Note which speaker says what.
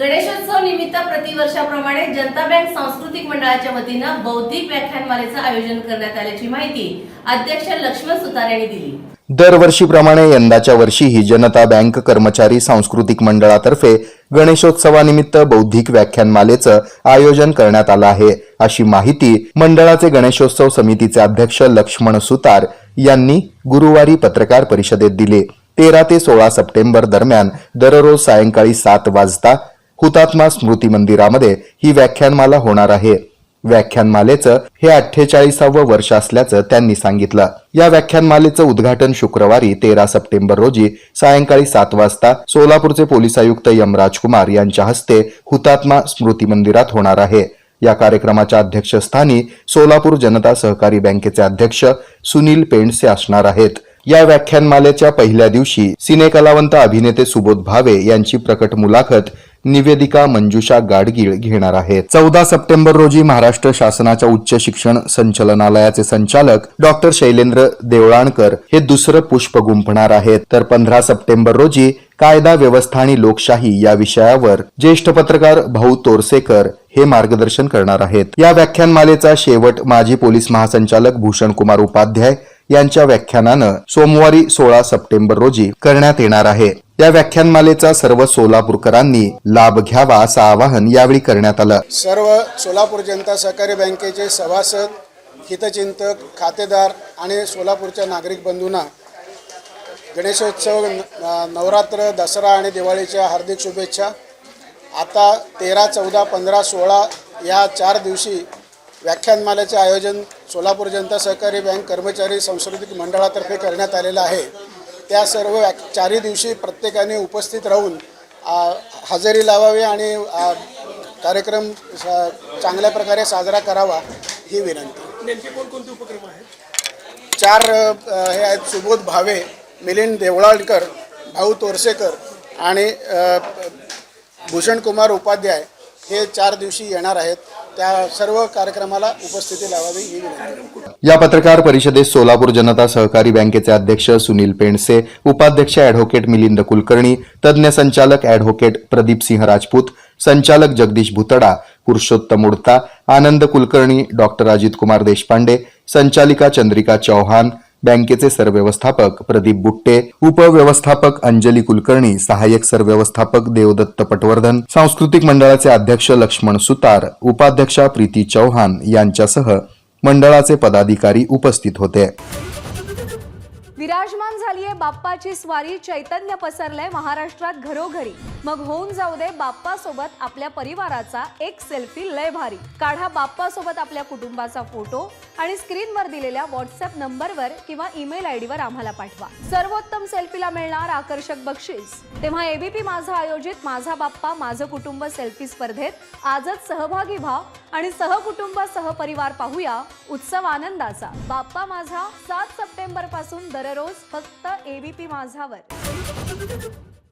Speaker 1: गणेशोत्सव निमित्त प्रतिवर्षाप्रमाणे जनता बँक सांस्कृतिक मंडळाच्या वतीनं बौद्धिक व्याख्यानमालेचं आयोजन करण्यात आल्याची माहिती अध्यक्ष लक्ष्मण सुतार यांनी दिली।
Speaker 2: दरवर्षीप्रमाणे यंदाच्या वर्षीही जनता बँक कर्मचारी सांस्कृतिक मंडळातर्फे गणेशोत्सवानिमित्त बौद्धिक व्याख्यानमालेचं आयोजन करण्यात आलं आहे, अशी माहिती मंडळाचे गणेशोत्सव समितीचे अध्यक्ष लक्ष्मण सुतार यांनी गुरुवारी पत्रकार परिषदेत दिली। 13 ते 16 सप्टेंबर दरम्यान दररोज सायंकाळी 7 वाजता हुतात्मा स्मृती मंदिरामध्ये ही व्याख्यानमाला होणार आहे। व्याख्यानमालेचं हे 48वं वर्ष असल्याचं त्यांनी सांगितलं। या व्याख्यानमालेचं उद्घाटन शुक्रवारी 13 सप्टेंबर रोजी सायंकाळी 7 वाजता सोलापूरचे पोलीस आयुक्त यमराज कुमार यांच्या हस्ते हुतात्मा स्मृती मंदिरात होणार आहे। या कार्यक्रमाच्या अध्यक्षस्थानी सोलापूर जनता सहकारी बँकेचे अध्यक्ष सुनील पेंडसे असणार आहेत। या व्याख्यानमालेच्या पहिल्या दिवशी सिनेकलावंत अभिनेते सुबोध भावे यांची प्रकट मुलाखत निवेदिका मंजुषा गाडगीळ घेणार आहेत। 14 सप्टेंबर रोजी महाराष्ट्र शासनाच्या उच्च शिक्षण संचालनालयाचे संचालक डॉक्टर शैलेंद्र देवळाणकर हे दुसरं पुष्प गुंफणार आहेत, तर 15 सप्टेंबर रोजी कायदा व्यवस्था आणि लोकशाही या विषयावर ज्येष्ठ पत्रकार भाऊ तोरसेकर हे मार्गदर्शन करणार आहेत। या व्याख्यानमालेचा शेवट माजी पोलीस महासंचालक भूषण कुमार उपाध्याय यांच्या व्याख्यानानं सोमवारी 16 सप्टेंबर रोजी करण्यात येणार आहे। या व्याख्यानमालेचा सर्व सोलापूरकरांनी लाभ घ्यावा असं आवाहन यावेळी करण्यात आलं।
Speaker 3: सर्व सोलापूर जनता सहकारी बँकेचे सभासद, हितचिंतक, खातेदार आणि सोलापूरच्या नागरिक बंधूंना गणेशोत्सव, नवरात्र, दसरा आणि दिवाळीच्या हार्दिक शुभेच्छा। आता 13, 14, 15, 16 या 4 दिवशी व्याख्यानमालेचे आयोजन सोलापूर जनता सहकारी बँक कर्मचारी सांस्कृतिक मंडळातर्फे करण्यात आलेलं आहे। त्या सर्व 4 दिवशी प्रत्येकाने उपस्थित राहून हजेरी लावावी आणि कार्यक्रम चांगल्या प्रकारे साजरा करावा ही विनंती।
Speaker 4: नेमके कोणकोणते उपक्रम आहेत?
Speaker 3: 4 हे आहेत: सुबोध भावे, मिलिंद देवळाणकर, भाऊ तोरसेकर आणि भूषण कुमार उपाध्याय हे 4 दिवशी येणार आहेत। त्या सर्व कार्यक्रमाला उपस्थिती लावावी ही विनंती।
Speaker 2: या पत्रकार परिषदेत सोलापूर जनता सहकारी बँकेचे अध्यक्ष सुनील पेंडसे, उपाध्यक्ष ॲडव्होकेट मिलिंद कुलकर्णी, तज्ञ संचालक ॲडव्होकेट प्रदीप सिंह राजपूत, संचालक जगदीश भुतडा, पुरुषोत्तम उडता, आनंद कुलकर्णी, डॉक्टर अजित कुमार देशपांडे, संचालिका चंद्रिका चौहान, बँकेचे सरव्यवस्थापक प्रदीप बुट्टे, उपव्यवस्थापक अंजली कुलकर्णी, सहाय्यक सरव्यवस्थापक देवदत्त पटवर्धन, सांस्कृतिक मंडळाचे अध्यक्ष लक्ष्मण सुतार, उपाध्यक्षा प्रीती चौहान यांच्यासह मंडळाचे पदाधिकारी उपस्थित होते।
Speaker 5: विराजमान झालीये बाप्पाची स्वारी, चैतन्य पसरलंय महाराष्ट्रात घरोघरी। मग होऊन जाऊ दे बाप्पा सोबत आपल्या परिवाराचा एक सेल्फी लय भारी। काढा बाप्पा सोबत आपल्या कुटुंबाचा फोटो आणि स्क्रीनवर दिलेल्या व्हॉट्सअप नंबरवर किंवा ईमेल आयडीवर आम्हाला पाठवा। सर्वोत्तम सेल्फीला मिळणार आकर्षक बक्षीस। तेव्हा एबीपी माझा आयोजित माझा बाप्पा माझं कुटुंब सेल्फी स्पर्धेत आजच सहभागी व्हा आणि सहकुटुंब सहपरिवार पाहूया उत्सव आनंदाचा। बाप्पा माझा 7 सप्टेंबर पासून दररोज फक्त एबीपी माझावर।